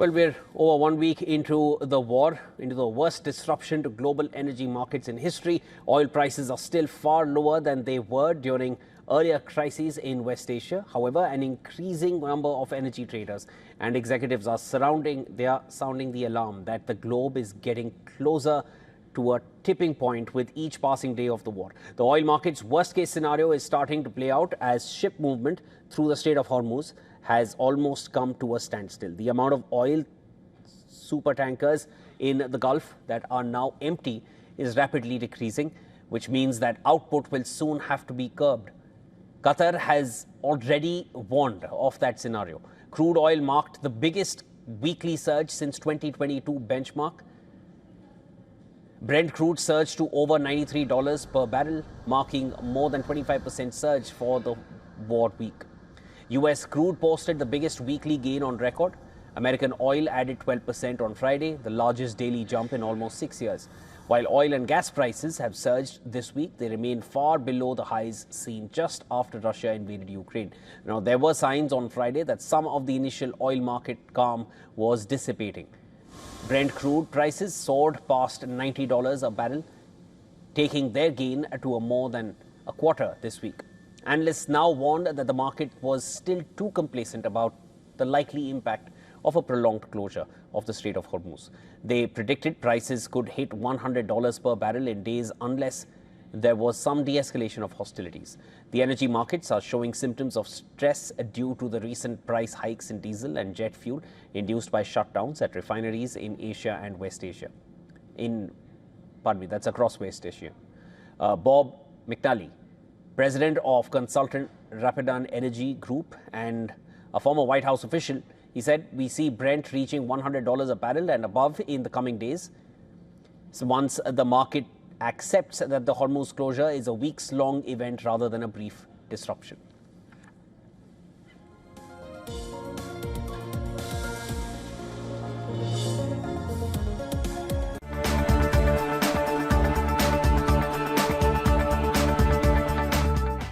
Well, we're over 1 week into the war, into the worst disruption to global energy markets in history. Oil prices are still far lower than they were during earlier crises in West Asia. However, an increasing number of energy traders and executives are sounding the alarm that the globe is getting closer to a tipping point with each passing day of the war. The oil market's worst-case scenario is starting to play out as ship movement through the Strait of Hormuz has almost come to a standstill. The amount of oil supertankers in the Gulf that are now empty is rapidly decreasing, which means that output will soon have to be curbed. Qatar has already warned of that scenario. Crude oil marked the biggest weekly surge since 2022 benchmark. Brent crude surged to over $93 per barrel, marking more than 25% surge for the war week. US crude posted the biggest weekly gain on record. American oil added 12% on Friday, the largest daily jump in almost 6 years. While oil and gas prices have surged this week, they remain far below the highs seen just after Russia invaded Ukraine. Now, there were signs on Friday that some of the initial oil market calm was dissipating. Brent crude prices soared past $90 a barrel, taking their gain to more than a quarter this week. Analysts now warned that the market was still too complacent about the likely impact of a prolonged closure of the Strait of Hormuz. They predicted prices could hit $100 per barrel in days unless there was some de-escalation of hostilities. The energy markets are showing symptoms of stress due to the recent price hikes in diesel and jet fuel induced by shutdowns at refineries in Asia and West Asia. That's across West Asia. Bob McNally, president of consultant Rapidan Energy Group and a former White House official, he said, "We see Brent reaching $100 a barrel and above in the coming days. So once the market accepts that the Hormuz closure is a weeks-long event rather than a brief disruption."